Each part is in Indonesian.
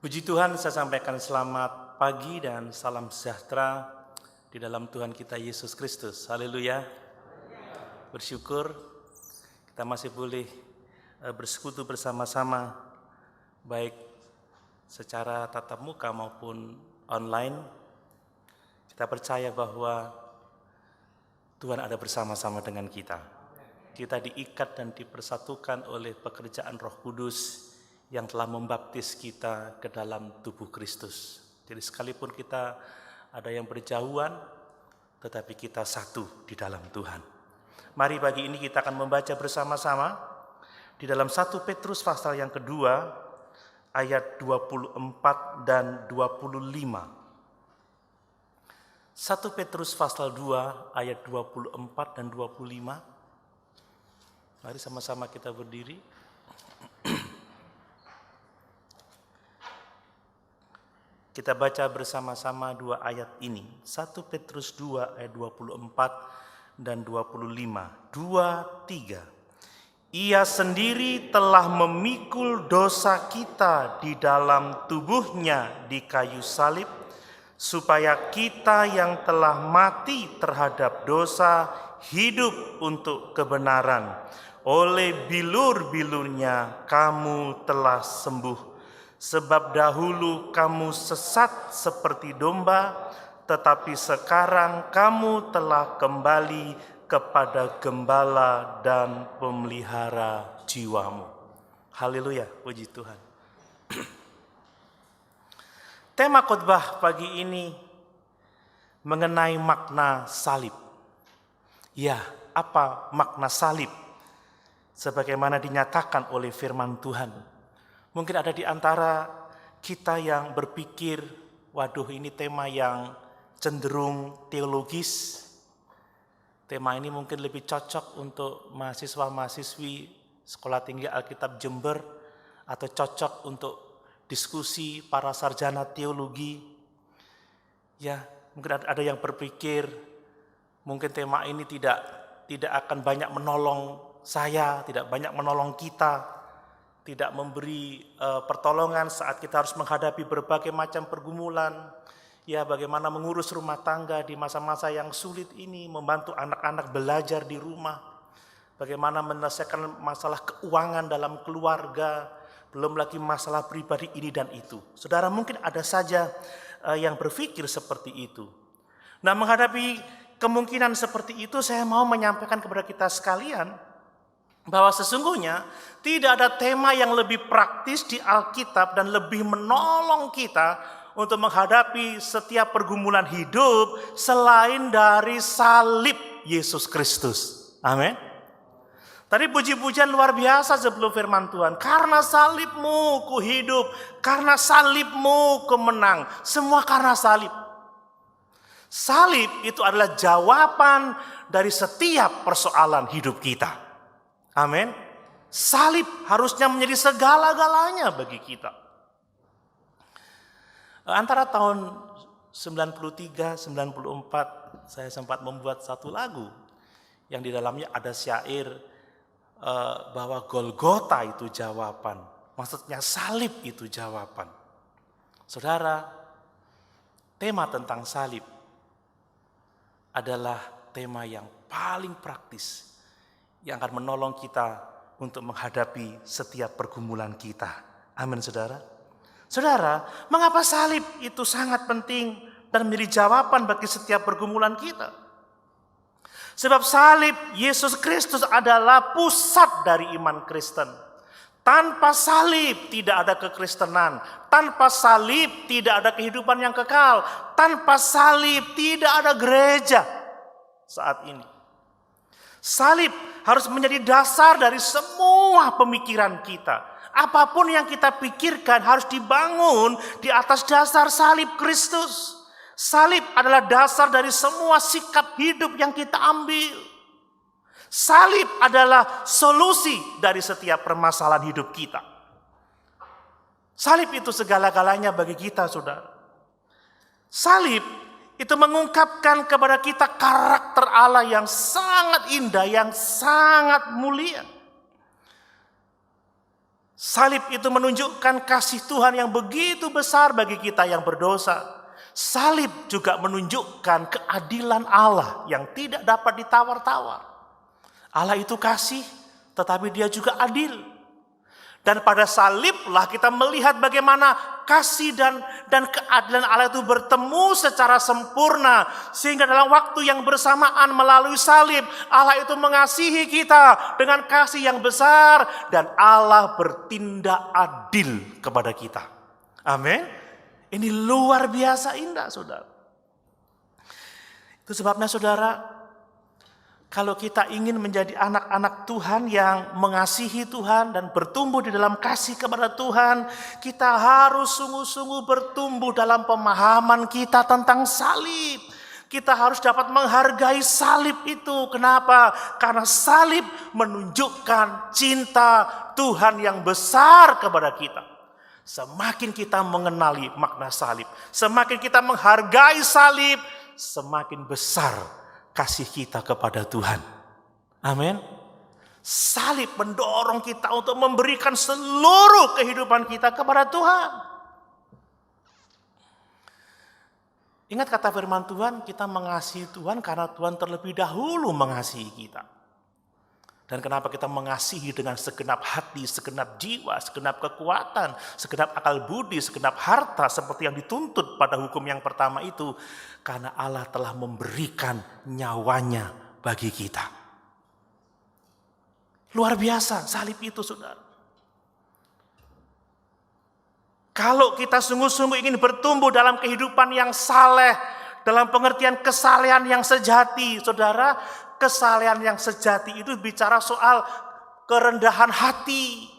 Puji Tuhan, saya sampaikan selamat pagi dan salam sejahtera di dalam Tuhan kita Yesus Kristus. Haleluya. Bersyukur kita masih boleh bersekutu bersama-sama, baik secara tatap muka maupun online. Kita percaya bahwa Tuhan ada bersama-sama dengan kita. Kita diikat dan dipersatukan oleh pekerjaan Roh Kudus yang telah membaptis kita ke dalam tubuh Kristus. Jadi sekalipun kita ada yang berjauhan, tetapi kita satu di dalam Tuhan. Mari pagi ini kita akan membaca bersama-sama di dalam 1 Petrus pasal yang kedua, ayat 24 dan 25. 1 Petrus pasal 2, ayat 24 dan 25. Mari sama-sama kita berdiri. Kita baca bersama-sama dua ayat ini. 1 Petrus 2 ayat 24 dan 25. 2, 3. Ia sendiri telah memikul dosa kita di dalam tubuhnya di kayu salib, supaya kita yang telah mati terhadap dosa hidup untuk kebenaran. Oleh bilur-bilurnya kamu telah sembuh. Sebab dahulu kamu sesat seperti domba, tetapi sekarang kamu telah kembali kepada gembala dan pemelihara jiwamu. Haleluya, puji Tuhan. Tema khotbah pagi ini mengenai makna salib. Ya, apa makna salib? Sebagaimana dinyatakan oleh firman Tuhan. Mungkin ada di antara kita yang berpikir, waduh ini tema yang cenderung teologis. Tema ini mungkin lebih cocok untuk mahasiswa-mahasiswi Sekolah Tinggi Alkitab Jember, atau cocok untuk diskusi para sarjana teologi. Ya, mungkin ada yang berpikir, mungkin tema ini tidak akan banyak menolong saya, tidak banyak menolong kita, tidak memberi pertolongan saat kita harus menghadapi berbagai macam pergumulan. Ya, bagaimana mengurus rumah tangga di masa-masa yang sulit ini, membantu anak-anak belajar di rumah, bagaimana menyelesaikan masalah keuangan dalam keluarga, belum lagi masalah pribadi ini dan itu. Saudara, mungkin ada saja yang berpikir seperti itu. Nah, menghadapi kemungkinan seperti itu, saya mau menyampaikan kepada kita sekalian bahwa sesungguhnya tidak ada tema yang lebih praktis di Alkitab dan lebih menolong kita untuk menghadapi setiap pergumulan hidup selain dari salib Yesus Kristus. Amin. Tadi puji-pujian luar biasa sebelum firman Tuhan. Karena salibmu ku hidup, karena salibmu ku menang. Semua karena salib. Salib itu adalah jawaban dari setiap persoalan hidup kita. Amin. Salib harusnya menjadi segala-galanya bagi kita. Antara tahun 93, 94, saya sempat membuat satu lagu yang di dalamnya ada syair bahwa Golgota itu jawaban. Maksudnya salib itu jawaban. Saudara, tema tentang salib adalah tema yang paling praktis, yang akan menolong kita untuk menghadapi setiap pergumulan kita. Amin, saudara. Saudara, mengapa salib itu sangat penting dan menjadi jawaban bagi setiap pergumulan kita? Sebab salib Yesus Kristus adalah pusat dari iman Kristen. Tanpa salib tidak ada kekristenan. Tanpa salib tidak ada kehidupan yang kekal. Tanpa salib tidak ada gereja saat ini. Salib harus menjadi dasar dari semua pemikiran kita. Apapun yang kita pikirkan harus dibangun di atas dasar salib Kristus. Salib adalah dasar dari semua sikap hidup yang kita ambil. Salib adalah solusi dari setiap permasalahan hidup kita. Salib itu segala-galanya bagi kita, saudara. Salib itu mengungkapkan kepada kita karakter Allah yang sangat indah, yang sangat mulia. Salib itu menunjukkan kasih Tuhan yang begitu besar bagi kita yang berdosa. Salib juga menunjukkan keadilan Allah yang tidak dapat ditawar-tawar. Allah itu kasih, tetapi Dia juga adil. Dan pada saliblah kita melihat bagaimana kasih dan keadilan Allah itu bertemu secara sempurna. Sehingga dalam waktu yang bersamaan melalui salib, Allah itu mengasihi kita dengan kasih yang besar. Dan Allah bertindak adil kepada kita. Amin. Ini luar biasa indah, saudara. Itu sebabnya, saudara, kalau kita ingin menjadi anak-anak Tuhan yang mengasihi Tuhan dan bertumbuh di dalam kasih kepada Tuhan, kita harus sungguh-sungguh bertumbuh dalam pemahaman kita tentang salib. Kita harus dapat menghargai salib itu. Kenapa? Karena salib menunjukkan cinta Tuhan yang besar kepada kita. Semakin kita mengenali makna salib, semakin kita menghargai salib, semakin besar kasih kita kepada Tuhan. Amin. Salib mendorong kita untuk memberikan seluruh kehidupan kita kepada Tuhan. Ingat kata firman Tuhan, kita mengasihi Tuhan karena Tuhan terlebih dahulu mengasihi kita. Dan kenapa kita mengasihi dengan segenap hati, segenap jiwa, segenap kekuatan, segenap akal budi, segenap harta seperti yang dituntut pada hukum yang pertama itu. Karena Allah telah memberikan nyawanya bagi kita. Luar biasa salib itu, saudara. Kalau kita sungguh-sungguh ingin bertumbuh dalam kehidupan yang saleh, dalam pengertian kesalehan yang sejati, saudara, kesalehan yang sejati itu bicara soal kerendahan hati.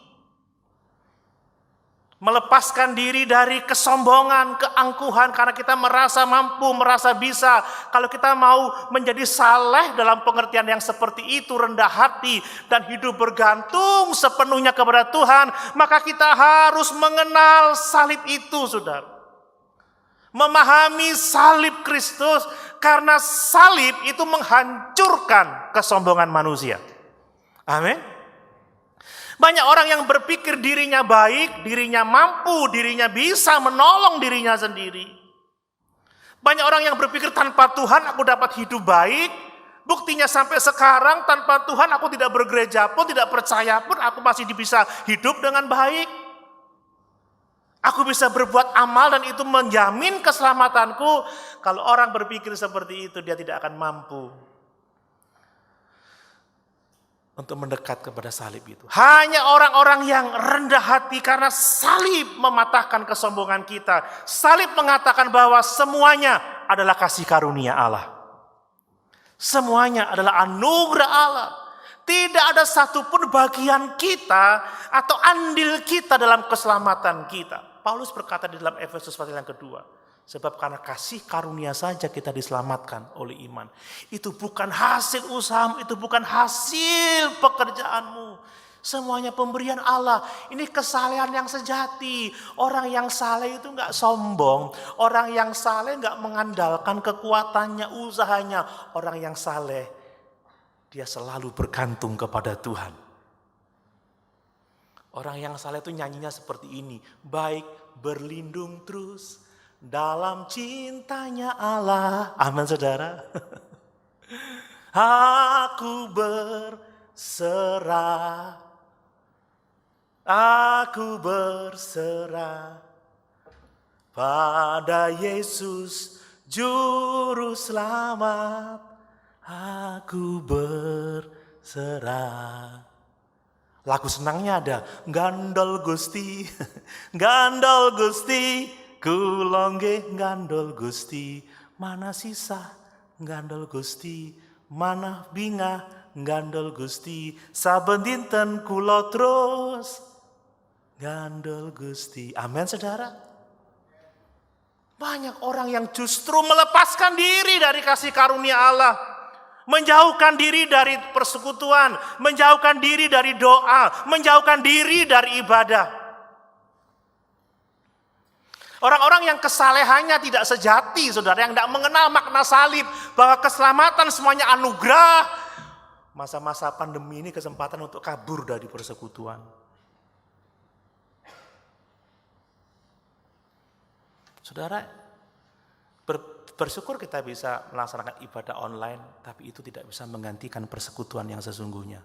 Melepaskan diri dari kesombongan, keangkuhan karena kita merasa mampu, merasa bisa. Kalau kita mau menjadi saleh dalam pengertian yang seperti itu, rendah hati dan hidup bergantung sepenuhnya kepada Tuhan, maka kita harus mengenal salib itu, saudara. Memahami salib Kristus, karena salib itu menghancurkan kesombongan manusia. Amin. Banyak orang yang berpikir dirinya baik, dirinya mampu, dirinya bisa menolong dirinya sendiri. Banyak orang yang berpikir tanpa Tuhan aku dapat hidup baik. Buktinya sampai sekarang tanpa Tuhan aku tidak bergereja pun, tidak percaya pun, aku masih bisa hidup dengan baik. Aku bisa berbuat amal dan itu menjamin keselamatanku. Kalau orang berpikir seperti itu, dia tidak akan mampu untuk mendekat kepada salib itu. Hanya orang-orang yang rendah hati karena salib mematahkan kesombongan kita. Salib mengatakan bahwa semuanya adalah kasih karunia Allah. Semuanya adalah anugerah Allah. Tidak ada satupun bagian kita atau andil kita dalam keselamatan kita. Paulus berkata di dalam Efesus pasal yang kedua. Sebab karena kasih karunia saja kita diselamatkan oleh iman. Itu bukan hasil usahamu, itu bukan hasil pekerjaanmu. Semuanya pemberian Allah. Ini kesalehan yang sejati. Orang yang saleh itu enggak sombong. Orang yang saleh enggak mengandalkan kekuatannya, usahanya. Orang yang saleh, dia selalu bergantung kepada Tuhan. Orang yang saleh itu nyanyinya seperti ini. Baik berlindung terus dalam cintanya Allah. Amin, saudara. Aku berserah. Aku berserah pada Yesus Juru Selamat. Aku berserah. Lagu senangnya ada. Gandol Gusti, gandol Gusti, kulongge gandol Gusti, mana sisa gandol Gusti, mana binga gandol Gusti, saben dinten kula terus gandol Gusti. Amin, saudara. Banyak orang yang justru melepaskan diri dari kasih karunia Allah, menjauhkan diri dari persekutuan, menjauhkan diri dari doa, menjauhkan diri dari ibadah. Orang-orang yang kesalehannya tidak sejati, saudara, yang tidak mengenal makna salib, bahwa keselamatan semuanya anugerah. Masa-masa pandemi ini kesempatan untuk kabur dari persekutuan. Saudara, bersyukur kita bisa melaksanakan ibadah online, tapi itu tidak bisa menggantikan persekutuan yang sesungguhnya.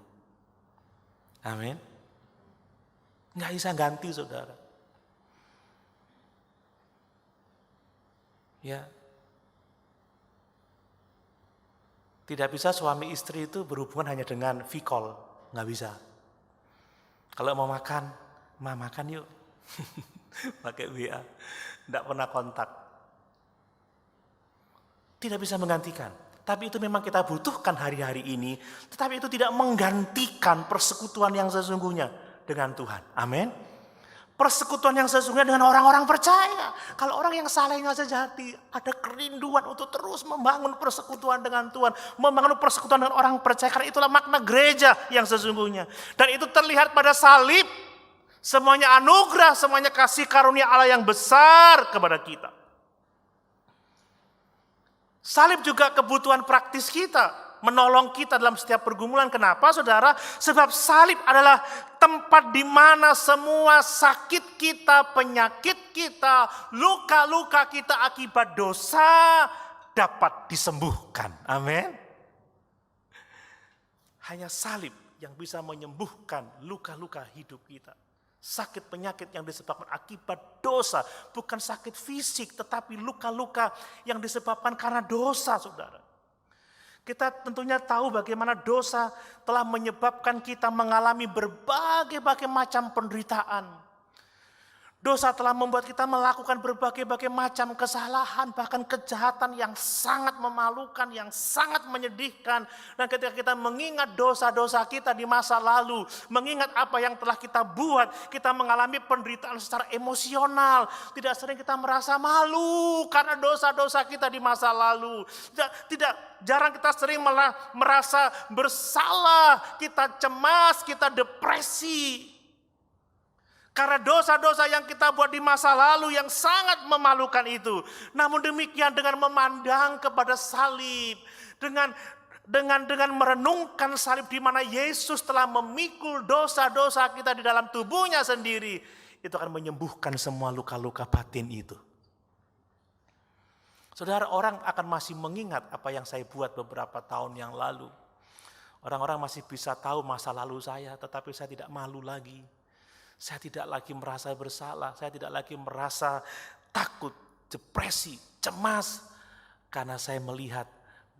Amin. Nggak bisa ganti, saudara. Ya. Tidak bisa suami istri itu berhubungan hanya dengan V-call. Nggak bisa. Kalau mau makan, Ma makan yuk. Pakai WA. Nggak pernah kontak. Tidak bisa menggantikan. Tapi itu memang kita butuhkan hari-hari ini. Tetapi itu tidak menggantikan persekutuan yang sesungguhnya dengan Tuhan. Amin. Persekutuan yang sesungguhnya dengan orang-orang percaya. Kalau orang yang salehnya sejati, ada kerinduan untuk terus membangun persekutuan dengan Tuhan. Membangun persekutuan dengan orang percaya. Karena itulah makna gereja yang sesungguhnya. Dan itu terlihat pada salib. Semuanya anugerah, semuanya kasih karunia Allah yang besar kepada kita. Salib juga kebutuhan praktis kita, menolong kita dalam setiap pergumulan. Kenapa, saudara? Sebab salib adalah tempat di mana semua sakit kita, penyakit kita, luka-luka kita akibat dosa dapat disembuhkan. Amin. Hanya salib yang bisa menyembuhkan luka-luka hidup kita. Sakit penyakit yang disebabkan akibat dosa, bukan sakit fisik, tetapi luka-luka yang disebabkan karena dosa, saudara. Kita tentunya tahu bagaimana dosa telah menyebabkan kita mengalami berbagai macam penderitaan. Dosa telah membuat kita melakukan berbagai macam kesalahan, bahkan kejahatan yang sangat memalukan, yang sangat menyedihkan. Dan ketika kita mengingat dosa-dosa kita di masa lalu, mengingat apa yang telah kita buat, kita mengalami penderitaan secara emosional. Tidak sering kita merasa malu karena dosa-dosa kita di masa lalu. Jarang kita sering malah merasa bersalah, kita cemas, kita depresi. Karena dosa-dosa yang kita buat di masa lalu yang sangat memalukan itu. Namun demikian dengan memandang kepada salib, dengan merenungkan salib di mana Yesus telah memikul dosa-dosa kita di dalam tubuhnya sendiri, itu akan menyembuhkan semua luka-luka batin itu. Saudara, orang akan masih mengingat apa yang saya buat beberapa tahun yang lalu. Orang-orang masih bisa tahu masa lalu saya, tetapi saya tidak malu lagi. Saya tidak lagi merasa bersalah, saya tidak lagi merasa takut, depresi, cemas. Karena saya melihat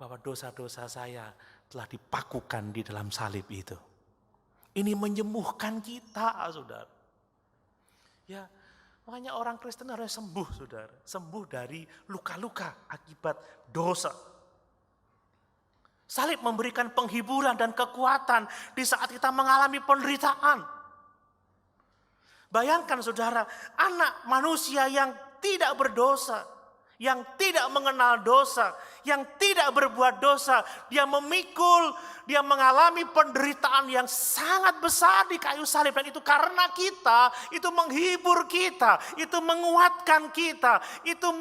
bahwa dosa-dosa saya telah dipakukan di dalam salib itu. Ini menyembuhkan kita, saudara. Ya, makanya orang Kristen harus sembuh, saudara. Sembuh dari luka-luka akibat dosa. Salib memberikan penghiburan dan kekuatan di saat kita mengalami penderitaan. Bayangkan, saudara, anak manusia yang tidak berdosa, yang tidak mengenal dosa, yang tidak berbuat dosa, dia memikul, dia mengalami penderitaan yang sangat besar di kayu salib. Dan itu karena kita, itu menghibur kita, itu menguatkan kita, itu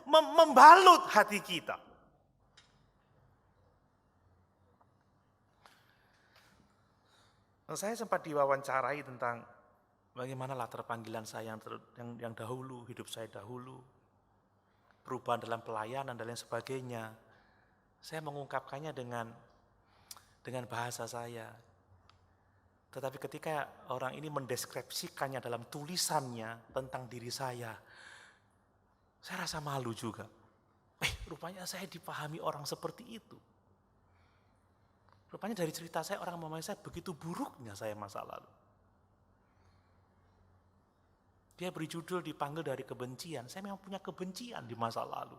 membalut hati kita. Saya sempat diwawancarai tentang bagaimana latar panggilan saya yang dahulu, hidup saya dahulu, perubahan dalam pelayanan dan lain sebagainya. Saya mengungkapkannya dengan bahasa saya. Tetapi ketika orang ini mendeskripsikannya dalam tulisannya tentang diri saya rasa malu juga. Rupanya saya dipahami orang seperti itu. Rupanya dari cerita saya orang memahami saya begitu buruknya saya masa lalu. Dia beri judul dipanggil dari kebencian. Saya memang punya kebencian di masa lalu.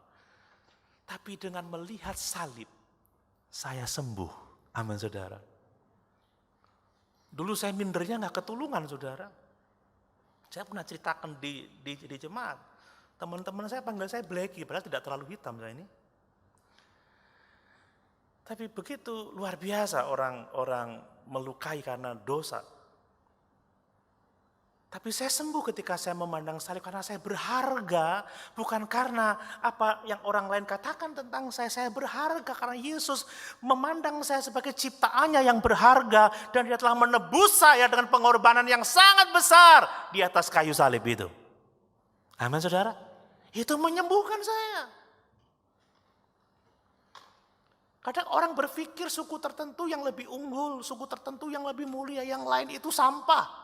Tapi dengan melihat salib, saya sembuh. Amin, saudara. Dulu saya mindernya gak ketulungan, saudara. Saya pernah ceritakan di jemaat. Teman-teman saya panggil saya Blacky, padahal tidak terlalu hitam saya ini. Tapi begitu luar biasa orang melukai karena dosa. Tapi saya sembuh ketika saya memandang salib karena saya berharga, bukan karena apa yang orang lain katakan tentang saya. Saya berharga karena Yesus memandang saya sebagai ciptaannya yang berharga dan Dia telah menebus saya dengan pengorbanan yang sangat besar di atas kayu salib itu. Amin, saudara. Itu menyembuhkan saya. Kadang orang berpikir suku tertentu yang lebih unggul, suku tertentu yang lebih mulia, yang lain itu sampah.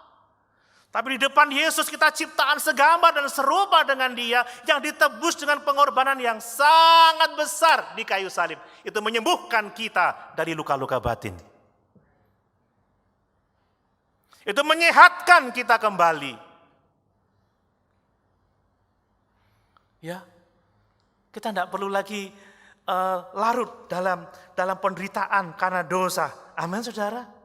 Tapi di depan Yesus kita ciptaan segambar dan serupa dengan Dia yang ditebus dengan pengorbanan yang sangat besar di kayu salib. Itu menyembuhkan kita dari luka-luka batin. Itu menyehatkan kita kembali. Ya, kita tidak perlu lagi larut dalam penderitaan karena dosa. Amin, saudara.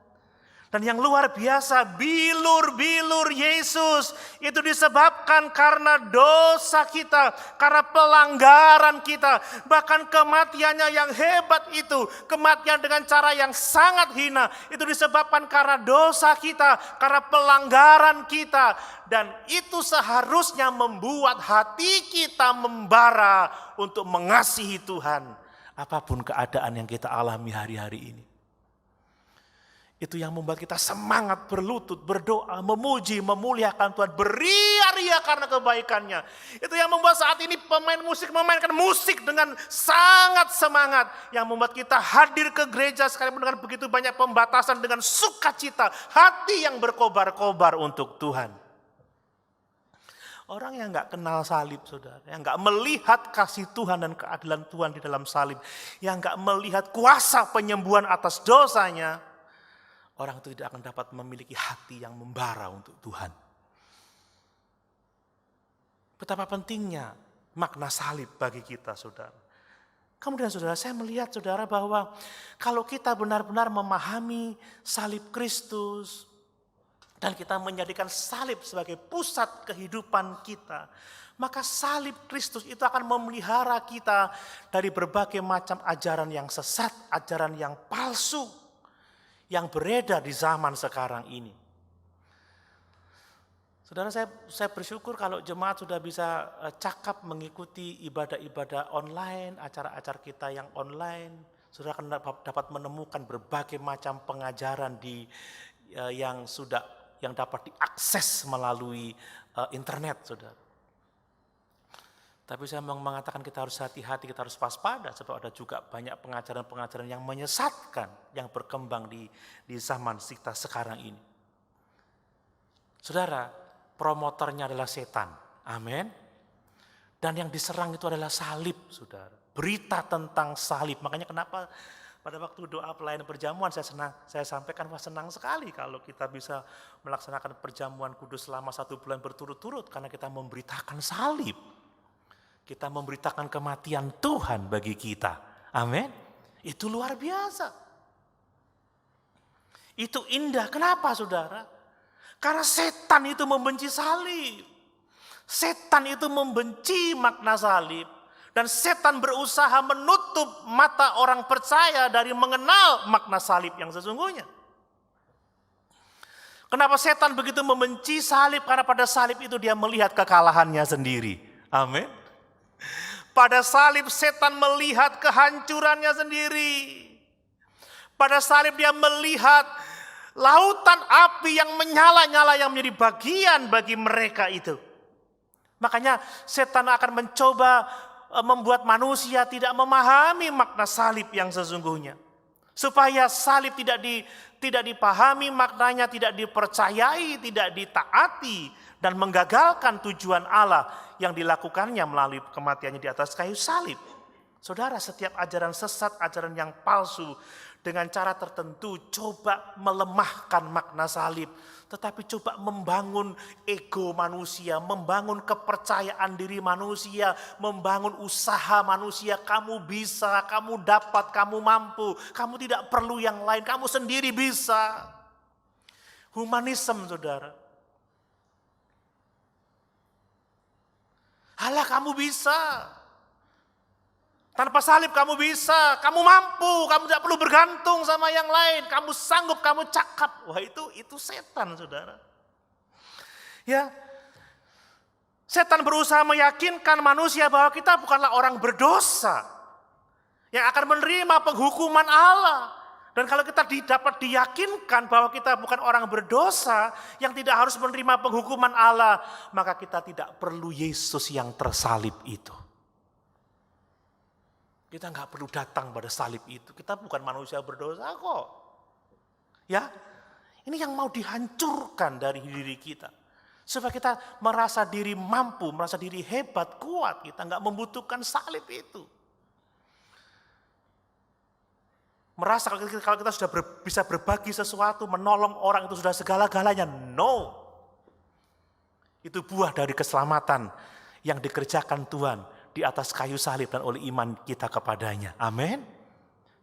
Dan yang luar biasa, bilur-bilur Yesus itu disebabkan karena dosa kita, karena pelanggaran kita. Bahkan kematiannya yang hebat itu, kematian dengan cara yang sangat hina, itu disebabkan karena dosa kita, karena pelanggaran kita. Dan itu seharusnya membuat hati kita membara untuk mengasihi Tuhan. Apapun keadaan yang kita alami hari-hari ini. Itu yang membuat kita semangat berlutut, berdoa, memuji, memuliakan Tuhan, beria-ria karena kebaikannya. Itu yang membuat saat ini pemain musik memainkan musik dengan sangat semangat. Yang membuat kita hadir ke gereja sekalipun dengan begitu banyak pembatasan, dengan sukacita, hati yang berkobar-kobar untuk Tuhan. Orang yang gak kenal salib, saudara, yang gak melihat kasih Tuhan dan keadilan Tuhan di dalam salib, yang gak melihat kuasa penyembuhan atas dosanya, orang itu tidak akan dapat memiliki hati yang membara untuk Tuhan. Betapa pentingnya makna salib bagi kita, saudara. Kemudian saudara, saya melihat saudara bahwa kalau kita benar-benar memahami salib Kristus, dan kita menjadikan salib sebagai pusat kehidupan kita, maka salib Kristus itu akan memelihara kita dari berbagai macam ajaran yang sesat, ajaran yang palsu, yang beredar di zaman sekarang ini. Saudara, saya bersyukur kalau jemaat sudah bisa cakap mengikuti ibadah-ibadah online, acara-acara kita yang online. Saudara akan dapat menemukan berbagai macam pengajaran yang dapat diakses melalui internet, saudara. Tapi saya mengatakan kita harus hati-hati, kita harus waspada, sebab ada juga banyak pengajaran-pengajaran yang menyesatkan, yang berkembang di zaman kita sekarang ini. Saudara, promotornya adalah setan, amin. Dan yang diserang itu adalah salib, saudara. Berita tentang salib, makanya kenapa pada waktu doa pelayanan perjamuan saya sampaikan senang sekali kalau kita bisa melaksanakan perjamuan kudus selama 1 bulan berturut-turut, karena kita memberitakan salib. Kita memberitakan kematian Tuhan bagi kita. Amin. Itu luar biasa. Itu indah. Kenapa, saudara? Karena setan itu membenci salib. Setan itu membenci makna salib. Dan setan berusaha menutup mata orang percaya dari mengenal makna salib yang sesungguhnya. Kenapa setan begitu membenci salib? Karena pada salib itu dia melihat kekalahannya sendiri. Amin. Pada salib setan melihat kehancurannya sendiri. Pada salib dia melihat lautan api yang menyala-nyala yang menjadi bagian bagi mereka itu. Makanya setan akan mencoba membuat manusia tidak memahami makna salib yang sesungguhnya. Supaya salib tidak dipahami maknanya, tidak dipercayai, tidak ditaati, dan menggagalkan tujuan Allah yang dilakukannya melalui kematiannya di atas kayu salib. Saudara, setiap ajaran sesat, ajaran yang palsu, dengan cara tertentu coba melemahkan makna salib. Tetapi coba membangun ego manusia, membangun kepercayaan diri manusia, membangun usaha manusia. Kamu bisa, kamu dapat, kamu mampu, kamu tidak perlu yang lain, kamu sendiri bisa. Humanisme, saudara. Alah, kamu bisa. Tanpa salib kamu bisa, kamu mampu, kamu tidak perlu bergantung sama yang lain, kamu sanggup, kamu cakap. Wah, itu setan, saudara. Ya, setan berusaha meyakinkan manusia bahwa kita bukanlah orang berdosa yang akan menerima penghukuman Allah. Dan kalau kita dapat diyakinkan bahwa kita bukan orang berdosa yang tidak harus menerima penghukuman Allah, maka kita tidak perlu Yesus yang tersalib itu. Kita nggak perlu datang pada salib itu. Kita bukan manusia berdosa kok. Ya, ini yang mau dihancurkan dari diri kita. Supaya kita merasa diri mampu, merasa diri hebat, kuat. Kita nggak membutuhkan salib itu. Merasa kalau kita sudah bisa berbagi sesuatu, menolong orang itu sudah segala-galanya. No. Itu buah dari keselamatan yang dikerjakan Tuhan di atas kayu salib dan oleh iman kita kepadanya. Amin.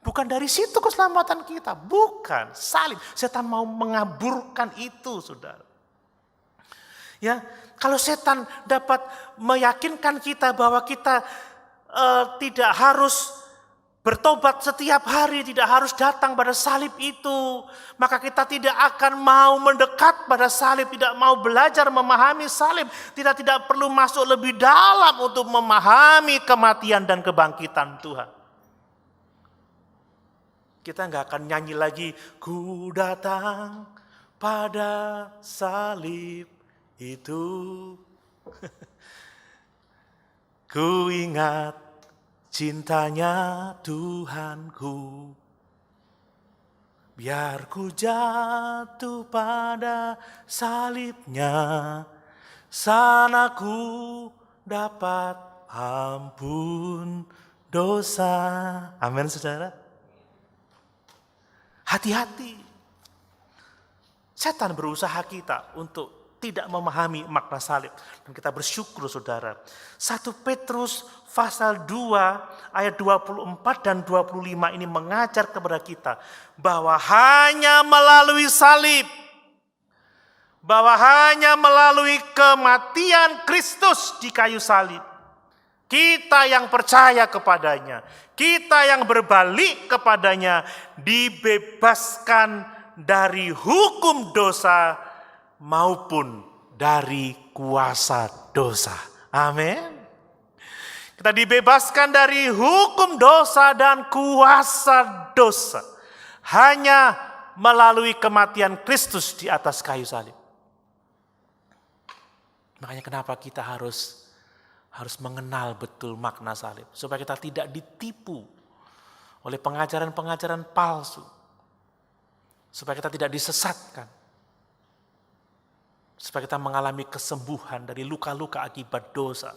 Bukan dari situ keselamatan kita. Bukan. Salib. Setan mau mengaburkan itu, saudara. Ya, kalau setan dapat meyakinkan kita bahwa kita tidak harus bertobat setiap hari, tidak harus datang pada salib itu, maka kita tidak akan mau mendekat pada salib, tidak mau belajar memahami salib, tidak perlu masuk lebih dalam untuk memahami kematian dan kebangkitan Tuhan. Kita nggak akan nyanyi lagi, ku datang pada salib itu, ku ingat cintanya Tuhanku, biar ku jatuh pada salibnya, sana ku dapat ampun dosa. Amin, saudara. Hati-hati. Setan berusaha kita untuk tidak memahami makna salib. Dan kita bersyukur, saudara. 1 Petrus pasal 2 ayat 24 dan 25 ini mengajar kepada kita bahwa hanya melalui salib, bahwa hanya melalui kematian Kristus di kayu salib, kita yang percaya kepadanya, kita yang berbalik kepadanya, dibebaskan dari hukum dosa maupun dari kuasa dosa. Amin. Kita dibebaskan dari hukum dosa dan kuasa dosa hanya melalui kematian Kristus di atas kayu salib. Makanya kenapa kita harus mengenal betul makna salib, supaya kita tidak ditipu oleh pengajaran-pengajaran palsu, supaya kita tidak disesatkan, supaya kita mengalami kesembuhan dari luka-luka akibat dosa,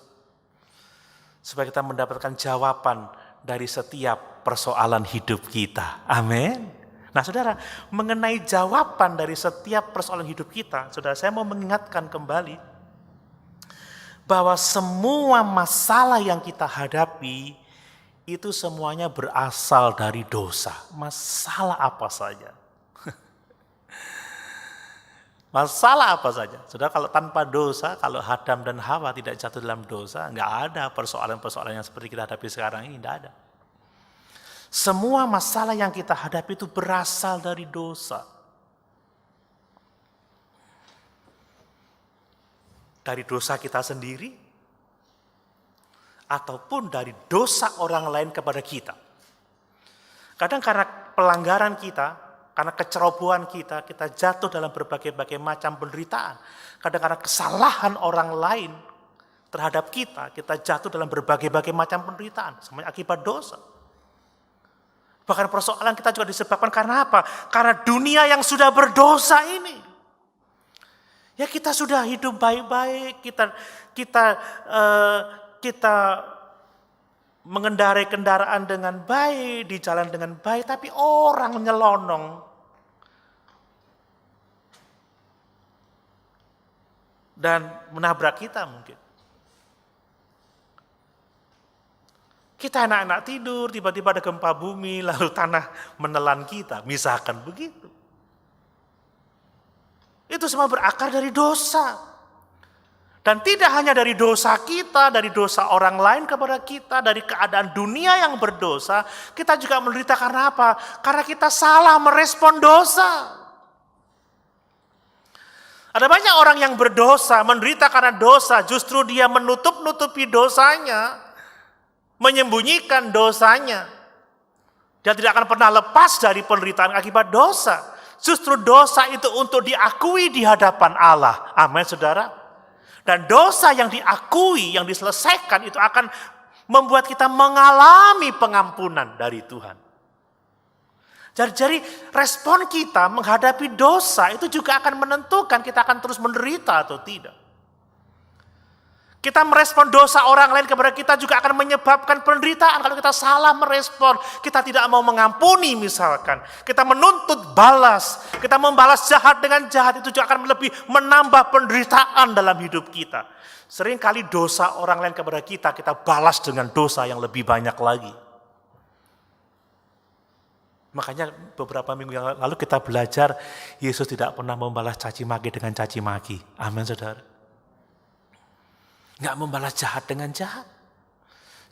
supaya kita mendapatkan jawaban dari setiap persoalan hidup kita. Amin. Nah, saudara, mengenai jawaban dari setiap persoalan hidup kita, saudara, saya mau mengingatkan kembali bahwa semua masalah yang kita hadapi itu semuanya berasal dari dosa. Masalah apa saja. Masalah apa saja. Saudara, kalau tanpa dosa, kalau Adam dan Hawa tidak jatuh dalam dosa, nggak ada persoalan-persoalan yang seperti kita hadapi sekarang ini, nggak ada. Semua masalah yang kita hadapi itu berasal dari dosa. Dari dosa kita sendiri, ataupun dari dosa orang lain kepada kita. Kadang karena pelanggaran kita, karena kecerobohan kita jatuh dalam berbagai-bagai macam penderitaan. Kadang karena kesalahan orang lain terhadap kita jatuh dalam berbagai-bagai macam penderitaan. Semuanya akibat dosa. Bahkan persoalan kita juga disebabkan karena apa? Karena dunia yang sudah berdosa ini. Ya, kita sudah hidup baik-baik, kita mengendarai kendaraan dengan baik, di jalan dengan baik, tapi orang nyelonong. Dan menabrak kita mungkin. Kita enak-enak tidur, tiba-tiba ada gempa bumi, lalu tanah menelan kita, misalkan begitu. Itu semua berakar dari dosa. Dan tidak hanya dari dosa kita, dari dosa orang lain kepada kita, dari keadaan dunia yang berdosa, kita juga menderita karena apa? Karena kita salah merespon dosa. Ada banyak orang yang berdosa, menderita karena dosa, justru dia menutup-nutupi dosanya, menyembunyikan dosanya. Dia tidak akan pernah lepas dari penderitaan akibat dosa. Justru dosa itu untuk diakui di hadapan Allah. Amin, saudara. Dan dosa yang diakui, yang diselesaikan itu akan membuat kita mengalami pengampunan dari Tuhan. Jadi respon kita menghadapi dosa itu juga akan menentukan kita akan terus menderita atau tidak. Kita merespon dosa orang lain kepada kita juga akan menyebabkan penderitaan. Kalau kita salah merespon, kita tidak mau mengampuni misalkan. Kita menuntut balas, kita membalas jahat dengan jahat, itu juga akan lebih menambah penderitaan dalam hidup kita. Seringkali dosa orang lain kepada kita, kita balas dengan dosa yang lebih banyak lagi. Makanya beberapa minggu yang lalu kita belajar, Yesus tidak pernah membalas caci maki dengan caci maki. Amin, saudara. Nggak membalas jahat dengan jahat.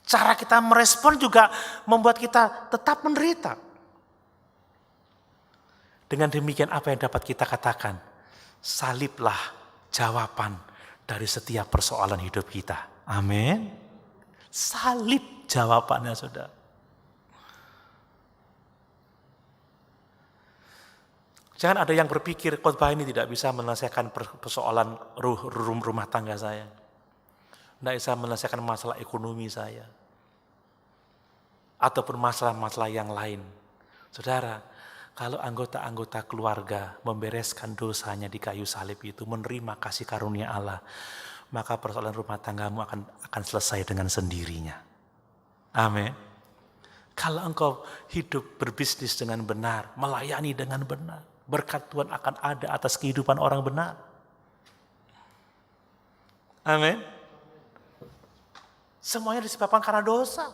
Cara kita merespon juga membuat kita tetap menderita. Dengan demikian apa yang dapat kita katakan? Saliblah jawaban dari setiap persoalan hidup kita. Amin. Salib jawabannya, saudara. Jangan ada yang berpikir khotbah ini tidak bisa menyelesaikan persoalan rumah tangga saya. Tidak bisa menyelesaikan masalah ekonomi saya. Ataupun masalah-masalah yang lain. Saudara, kalau anggota-anggota keluarga membereskan dosanya di kayu salib itu, menerima kasih karunia Allah, maka persoalan rumah tanggamu akan selesai dengan sendirinya. Amin. Kalau engkau hidup berbisnis dengan benar, melayani dengan benar, berkat Tuhan akan ada atas kehidupan orang benar. Amin. Semuanya disebabkan karena dosa.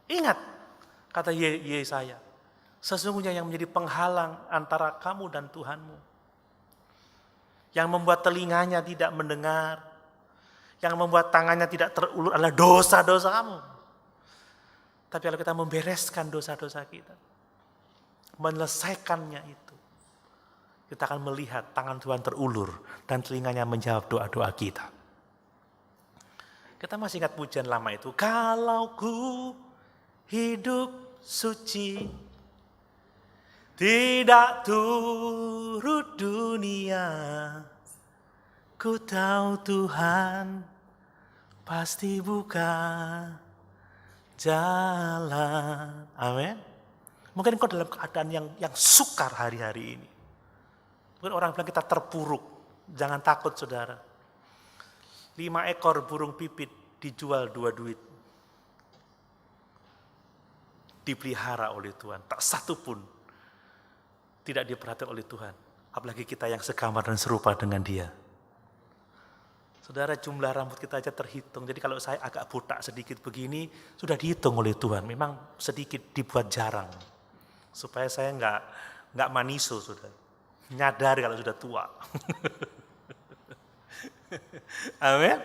Ingat, kata Yesaya, sesungguhnya yang menjadi penghalang antara kamu dan Tuhanmu, yang membuat telinganya tidak mendengar, yang membuat tangannya tidak terulur adalah dosa-dosa kamu. Tapi kalau kita membereskan dosa-dosa kita, menyelesaikannya itu, kita akan melihat tangan Tuhan terulur dan telinganya menjawab doa-doa kita. Kita masih ingat pujian lama itu. Kalau ku hidup suci, tidak turut dunia, ku tahu Tuhan pasti buka jalan. Amin. Mungkin kau dalam keadaan yang sukar hari-hari ini. Mungkin orang bilang kita terpuruk. Jangan takut, saudara. 5 ekor burung pipit dijual 2 duit. Dipelihara oleh Tuhan. Tak satu pun tidak diperhatikan oleh Tuhan. Apalagi kita yang sekamar dan serupa dengan dia. Saudara, jumlah rambut kita aja terhitung. Jadi kalau saya agak botak sedikit begini, sudah dihitung oleh Tuhan. Memang sedikit dibuat jarang. Supaya saya nggak maniso, saudara. Nyadari kalau sudah tua. Amin.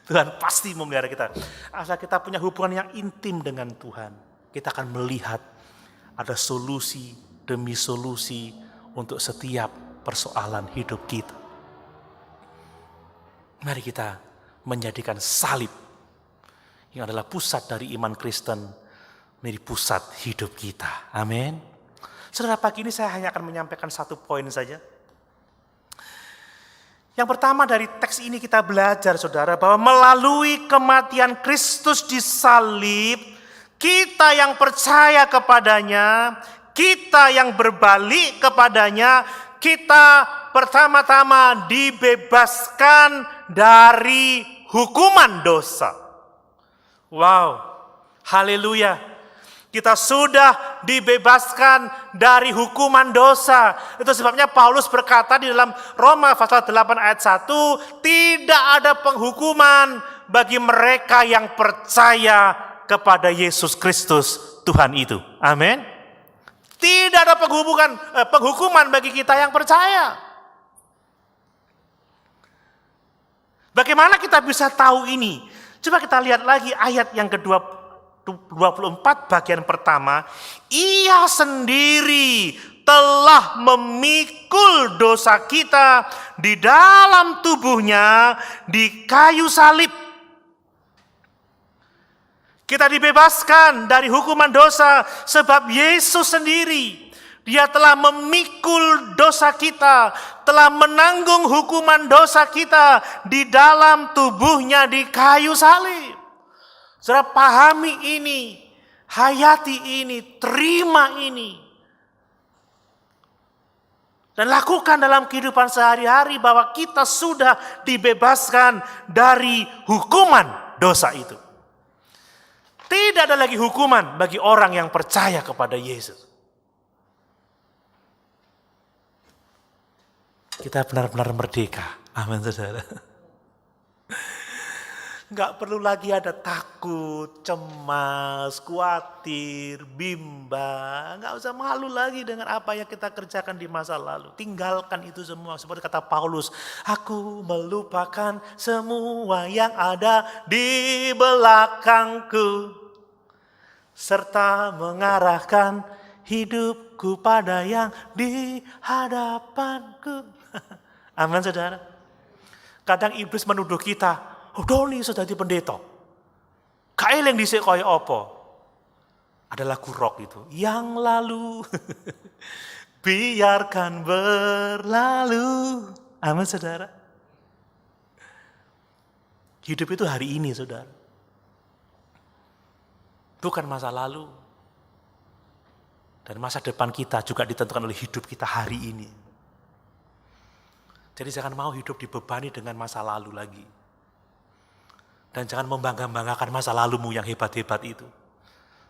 Tuhan pasti memelihara kita. Asal kita punya hubungan yang intim dengan Tuhan, kita akan melihat ada solusi demi solusi untuk setiap persoalan hidup kita. Mari kita menjadikan salib yang adalah pusat dari iman Kristen menjadi pusat hidup kita. Amin. Saudara, pagi ini saya hanya akan menyampaikan 1 poin saja. Yang pertama dari teks ini kita belajar, saudara, bahwa melalui kematian Kristus di salib, kita yang percaya kepadanya, kita yang berbalik kepadanya, kita pertama-tama dibebaskan dari hukuman dosa. Wow, haleluya. Kita sudah dibebaskan dari hukuman dosa. Itu sebabnya Paulus berkata di dalam Roma pasal 8 ayat 1, tidak ada penghukuman bagi mereka yang percaya kepada Yesus Kristus Tuhan itu. Amin. Tidak ada penghukuman bagi kita yang percaya. Bagaimana kita bisa tahu ini? Coba kita lihat lagi ayat yang kedua. 24 bagian pertama, ia sendiri telah memikul dosa kita di dalam tubuhnya di kayu salib. Kita dibebaskan dari hukuman dosa sebab Yesus sendiri, Dia telah memikul dosa kita, telah menanggung hukuman dosa kita di dalam tubuhnya di kayu salib. Saudara, pahami ini, hayati ini, terima ini. Dan lakukan dalam kehidupan sehari-hari bahwa kita sudah dibebaskan dari hukuman dosa itu. Tidak ada lagi hukuman bagi orang yang percaya kepada Yesus. Kita benar-benar merdeka. Amin, saudara. Enggak perlu lagi ada takut, cemas, khawatir, bimbang. Enggak usah malu lagi dengan apa yang kita kerjakan di masa lalu. Tinggalkan itu semua. Seperti kata Paulus, aku melupakan semua yang ada di belakangku, serta mengarahkan hidupku pada yang di hadapanku. Amin, saudara. Kadang iblis menuduh kita, oh Doni sudah jadi pendeta. Kael yang disik kaya apa? Ada lagu rock itu. Yang lalu biarkan berlalu. Amin, saudara. Hidup itu hari ini, saudara. Bukan masa lalu. Dan masa depan kita juga ditentukan oleh hidup kita hari ini. Jadi jangan mau hidup dibebani dengan masa lalu lagi. Dan jangan membangga-banggakan masa lalumu yang hebat-hebat itu.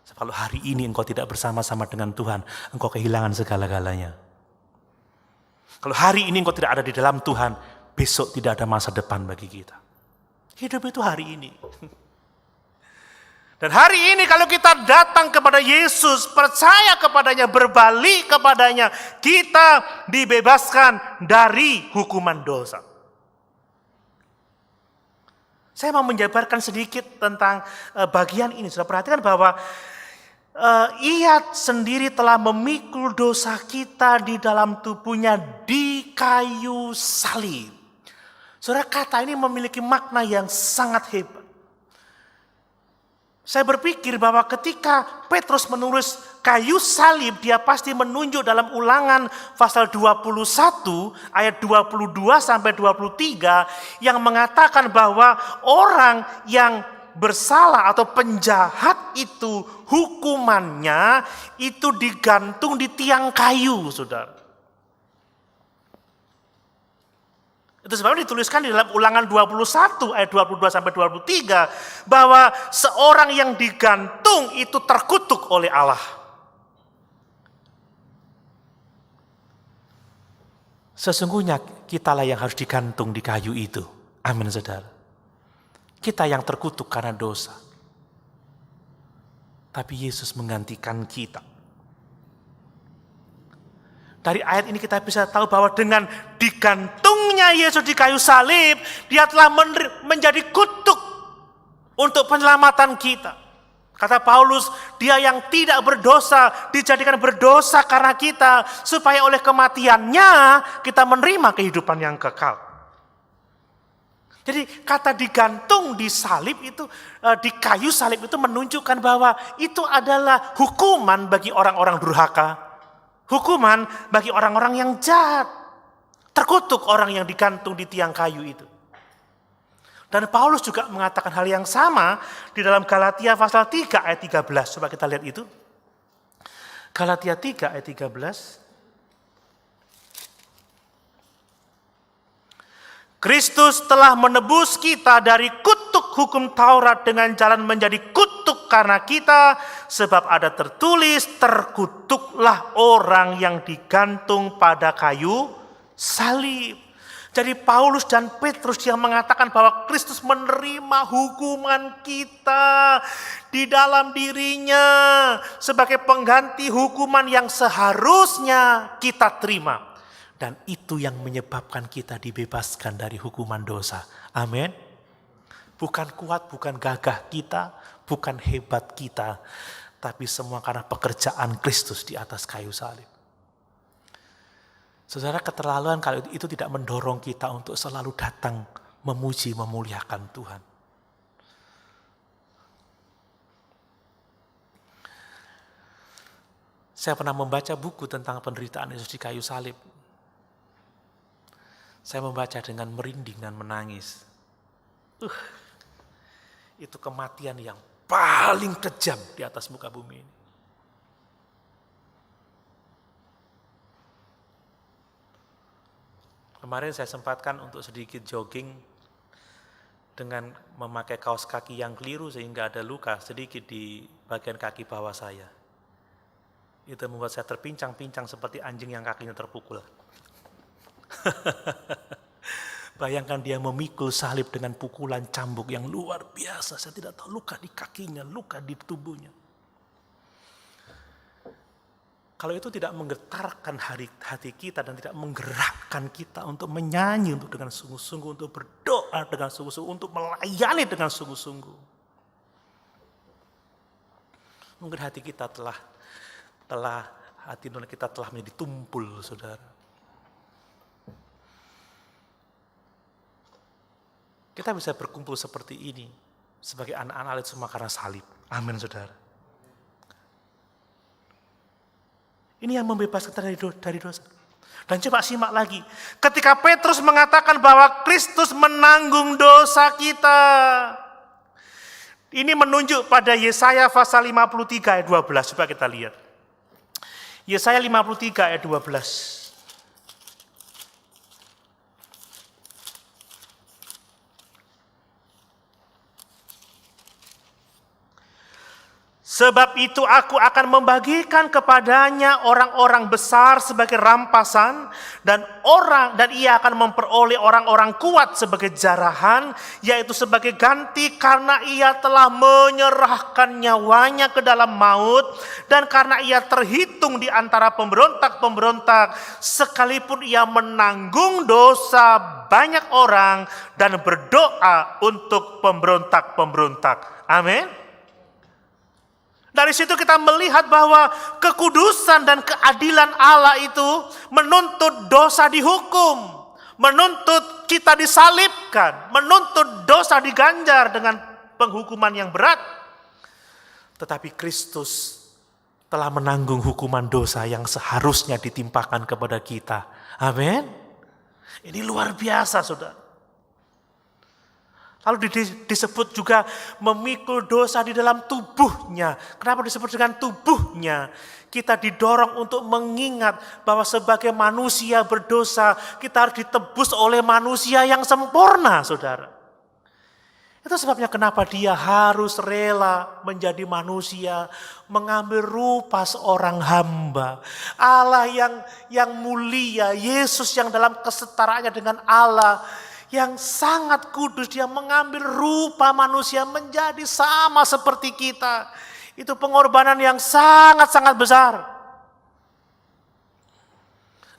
Sebab kalau hari ini engkau tidak bersama-sama dengan Tuhan, engkau kehilangan segala-galanya. Kalau hari ini engkau tidak ada di dalam Tuhan, besok tidak ada masa depan bagi kita. Hidup itu hari ini. Dan hari ini kalau kita datang kepada Yesus, percaya kepadanya, berbalik kepadanya, kita dibebaskan dari hukuman dosa. Saya mau menjabarkan sedikit tentang bagian ini. Sudah perhatikan bahwa Ia sendiri telah memikul dosa kita di dalam tubuhnya di kayu salib. Saudara, kata ini memiliki makna yang sangat hebat. Saya berpikir bahwa ketika Petrus menulis kayu salib, dia pasti menunjuk dalam Ulangan pasal 21 ayat 22 sampai 23 yang mengatakan bahwa orang yang bersalah atau penjahat itu hukumannya itu digantung di tiang kayu, saudara. Itu sebabnya dituliskan di dalam Ulangan 21 ayat 22 sampai 23 bahwa seorang yang digantung itu terkutuk oleh Allah. Sesungguhnya kitalah yang harus digantung di kayu itu. Amin, saudara. Kita yang terkutuk karena dosa. Tapi Yesus menggantikan kita. Dari ayat ini kita bisa tahu bahwa dengan digantungnya Yesus di kayu salib, Dia telah menjadi kutuk untuk penyelamatan kita. Kata Paulus, Dia yang tidak berdosa dijadikan berdosa karena kita, supaya oleh kematiannya kita menerima kehidupan yang kekal. Jadi kata digantung di salib itu, di kayu salib itu menunjukkan bahwa itu adalah hukuman bagi orang-orang durhaka. Hukuman bagi orang-orang yang jahat. Terkutuk orang yang digantung di tiang kayu itu. Dan Paulus juga mengatakan hal yang sama di dalam Galatia pasal 3 ayat 13. Coba kita lihat itu. Galatia 3 ayat 13. Kristus telah menebus kita dari kutuk hukum Taurat dengan jalan menjadi kutuk karena kita, sebab ada tertulis, terkutuklah orang yang digantung pada kayu salib. Jadi Paulus dan Petrus yang mengatakan bahwa Kristus menerima hukuman kita di dalam dirinya sebagai pengganti hukuman yang seharusnya kita terima. Dan itu yang menyebabkan kita dibebaskan dari hukuman dosa. Amin. Bukan kuat, bukan gagah kita, bukan hebat kita. Tapi semua karena pekerjaan Kristus di atas kayu salib. Saudara, keterlaluan kalau itu tidak mendorong kita untuk selalu datang memuji, memuliakan Tuhan. Saya pernah membaca buku tentang penderitaan Yesus di kayu salib. Saya membaca dengan merinding dan menangis. Itu kematian yang paling kejam di atas muka bumi ini. Kemarin saya sempatkan untuk sedikit jogging dengan memakai kaos kaki yang keliru sehingga ada luka sedikit di bagian kaki bawah saya. Itu membuat saya terpincang-pincang seperti anjing yang kakinya terpukul. Bayangkan dia memikul salib dengan pukulan cambuk yang luar biasa. Saya tidak tahu luka di kakinya, luka di tubuhnya. Kalau itu tidak menggetarkan hati kita dan tidak menggerakkan kita untuk menyanyi untuk dengan sungguh-sungguh, untuk berdoa dengan sungguh-sungguh, untuk melayani dengan sungguh-sungguh. Mungkin hati kita hati nurani kita telah menjadi tumpul, saudara. Kita bisa berkumpul seperti ini sebagai anak-anak Allah semua karena salib. Amin, saudara. Ini yang membebaskan kita dari dosa. Dan coba simak lagi. Ketika Petrus mengatakan bahwa Kristus menanggung dosa kita. Ini menunjuk pada Yesaya pasal 53 ayat 12. Coba kita lihat. Yesaya 53 ayat 12. Sebab itu aku akan membagikan kepadanya orang-orang besar sebagai rampasan dan ia akan memperoleh orang-orang kuat sebagai jarahan, yaitu sebagai ganti karena ia telah menyerahkan nyawanya ke dalam maut dan karena ia terhitung di antara pemberontak-pemberontak sekalipun ia menanggung dosa banyak orang dan berdoa untuk pemberontak-pemberontak. Amin. Dari situ kita melihat bahwa kekudusan dan keadilan Allah itu menuntut dosa dihukum, menuntut kita disalibkan, menuntut dosa diganjar dengan penghukuman yang berat. Tetapi Kristus telah menanggung hukuman dosa yang seharusnya ditimpakan kepada kita. Amin. Ini luar biasa, saudara. Lalu disebut juga memikul dosa di dalam tubuhnya. Kenapa disebut dengan tubuhnya? Kita didorong untuk mengingat bahwa sebagai manusia berdosa, kita harus ditebus oleh manusia yang sempurna, saudara. Itu sebabnya kenapa dia harus rela menjadi manusia, mengambil rupa seorang hamba. Allah yang mulia, Yesus yang dalam kesetaraannya dengan Allah, yang sangat kudus, dia mengambil rupa manusia menjadi sama seperti kita. Itu pengorbanan yang sangat-sangat besar.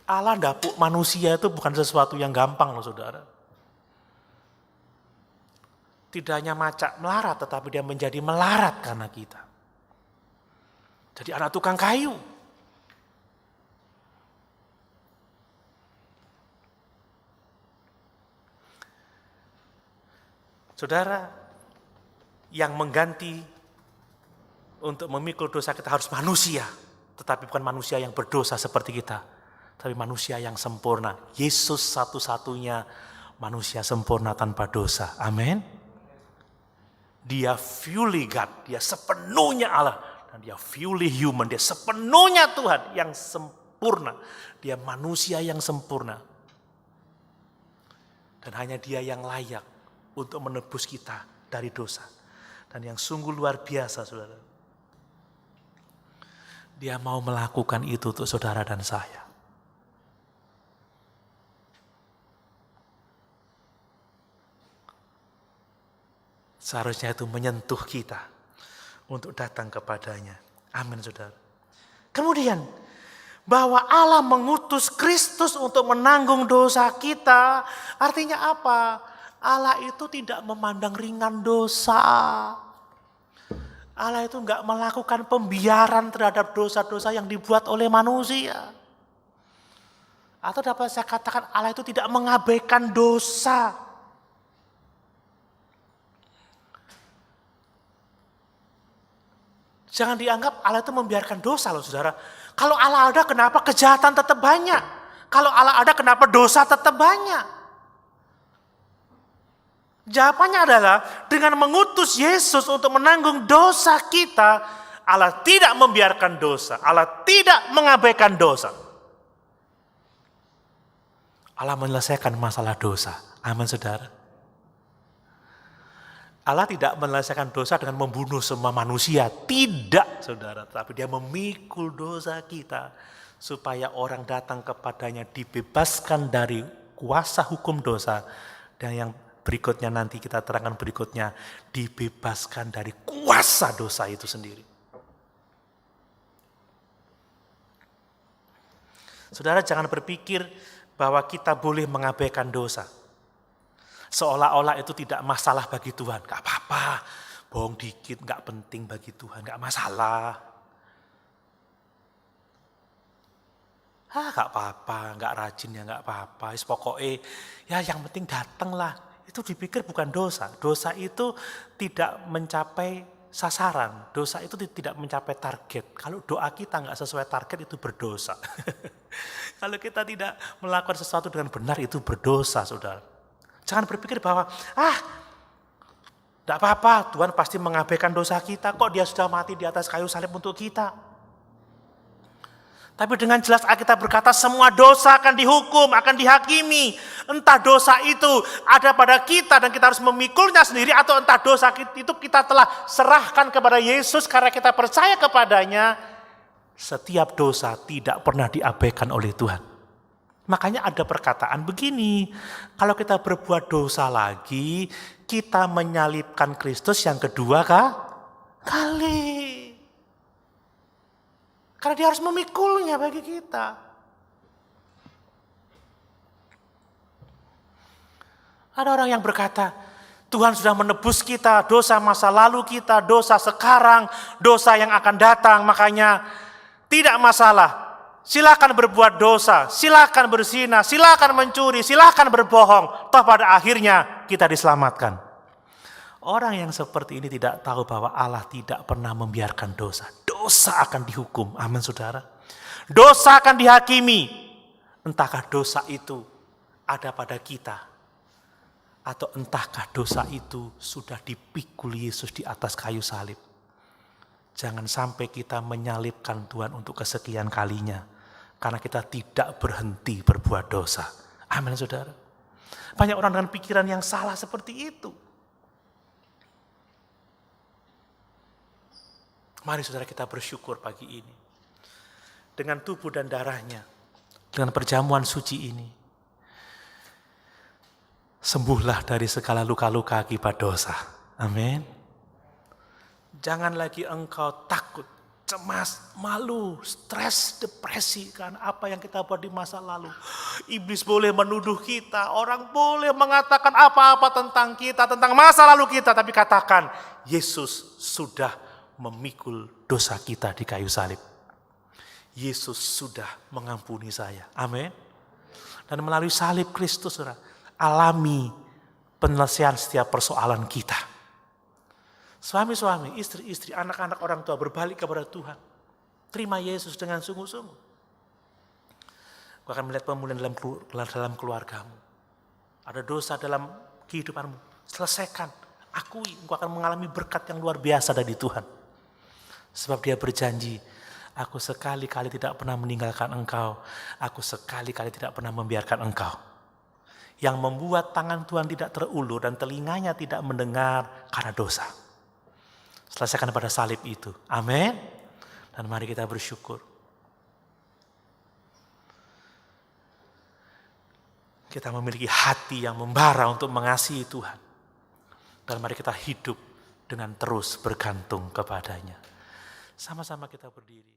Allah dapuk manusia itu bukan sesuatu yang gampang loh, saudara. Tidak hanya macak melarat, tetapi dia menjadi melarat karena kita. Jadi anak tukang kayu. Saudara, yang mengganti untuk memikul dosa kita harus manusia. Tetapi bukan manusia yang berdosa seperti kita. Tapi manusia yang sempurna. Yesus satu-satunya manusia sempurna tanpa dosa. Amin. Dia fully God. Dia sepenuhnya Allah. Dan dia fully human. Dia sepenuhnya Tuhan yang sempurna. Dia manusia yang sempurna. Dan hanya dia yang layak untuk menebus kita dari dosa. Dan yang sungguh luar biasa, saudara. Dia mau melakukan itu untuk saudara dan saya. Seharusnya itu menyentuh kita untuk datang kepadanya. Amin, saudara. Kemudian, bahwa Allah mengutus Kristus untuk menanggung dosa kita, artinya apa? Allah itu tidak memandang ringan dosa. Allah itu enggak melakukan pembiaran terhadap dosa-dosa yang dibuat oleh manusia. Atau dapat saya katakan Allah itu tidak mengabaikan dosa. Jangan dianggap Allah itu membiarkan dosa loh, saudara. Kalau Allah ada, kenapa kejahatan tetap banyak? Kalau Allah ada, kenapa dosa tetap banyak? Jawabannya adalah dengan mengutus Yesus untuk menanggung dosa kita, Allah tidak membiarkan dosa. Allah tidak mengabaikan dosa. Allah menyelesaikan masalah dosa. Amin, saudara. Allah tidak menyelesaikan dosa dengan membunuh semua manusia. Tidak, saudara. Tapi dia memikul dosa kita. Supaya orang datang kepadanya dibebaskan dari kuasa hukum dosa. Dan yang berikutnya nanti kita terangkan berikutnya. Dibebaskan dari kuasa dosa itu sendiri. Saudara, jangan berpikir bahwa kita boleh mengabaikan dosa. Seolah-olah itu tidak masalah bagi Tuhan. Gak apa-apa, bohong dikit gak penting bagi Tuhan, gak masalah. Gak apa-apa, gak rajin ya gak apa-apa. Pokoknya ya yang penting datanglah. Itu dipikir bukan dosa. Dosa itu tidak mencapai sasaran. Dosa itu tidak mencapai target. Kalau doa kita gak sesuai target itu berdosa. Kalau kita tidak melakukan sesuatu dengan benar itu berdosa, saudara. Jangan berpikir bahwa, tidak apa-apa, Tuhan pasti mengabaikan dosa kita, kok dia sudah mati di atas kayu salib untuk kita. Tapi dengan jelas Alkitab berkata semua dosa akan dihukum, akan dihakimi. Entah dosa itu ada pada kita dan kita harus memikulnya sendiri, atau entah dosa itu kita telah serahkan kepada Yesus karena kita percaya kepadanya. Setiap dosa tidak pernah diabaikan oleh Tuhan. Makanya ada perkataan begini, kalau kita berbuat dosa lagi, kita menyalibkan Kristus yang kedua kali. Karena dia harus memikulnya bagi kita. Ada orang yang berkata, Tuhan sudah menebus kita, dosa masa lalu kita, dosa sekarang, dosa yang akan datang, makanya tidak masalah. Silakan berbuat dosa, silakan berzina, silakan mencuri, silakan berbohong. Toh pada akhirnya kita diselamatkan. Orang yang seperti ini tidak tahu bahwa Allah tidak pernah membiarkan dosa. Dosa akan dihukum, amin saudara. Dosa akan dihakimi. Entahkah dosa itu ada pada kita, atau entahkah dosa itu sudah dipikul Yesus di atas kayu salib. Jangan sampai kita menyalibkan Tuhan untuk kesekian kalinya. Karena kita tidak berhenti berbuat dosa. Amin saudara. Banyak orang dengan pikiran yang salah seperti itu. Mari saudara kita bersyukur pagi ini. Dengan tubuh dan darahnya. Dengan perjamuan suci ini. Sembuhlah dari segala luka-luka akibat dosa. Amin. Jangan lagi engkau takut, cemas, malu, stres, depresi karena apa yang kita buat di masa lalu. Iblis boleh menuduh kita, orang boleh mengatakan apa-apa tentang kita, tentang masa lalu kita. Tapi katakan, Yesus sudah memikul dosa kita di kayu salib. Yesus sudah mengampuni saya. Amin. Dan melalui salib Kristus, saudara, alami penyelesaian setiap persoalan kita. Suami-suami, istri-istri, anak-anak, orang tua berbalik kepada Tuhan. Terima Yesus dengan sungguh-sungguh. Kau akan melihat pemulihan dalam keluargamu. Ada dosa dalam kehidupanmu. Selesaikan, akui, engkau akan mengalami berkat yang luar biasa dari Tuhan. Sebab dia berjanji, aku sekali-kali tidak pernah meninggalkan engkau. Aku sekali-kali tidak pernah membiarkan engkau. Yang membuat tangan Tuhan tidak terulur dan telinganya tidak mendengar karena dosa. Selesaikan pada salib itu. Amin. Dan mari kita bersyukur. Kita memiliki hati yang membara untuk mengasihi Tuhan. Dan mari kita hidup dengan terus bergantung kepadanya. Sama-sama kita berdiri.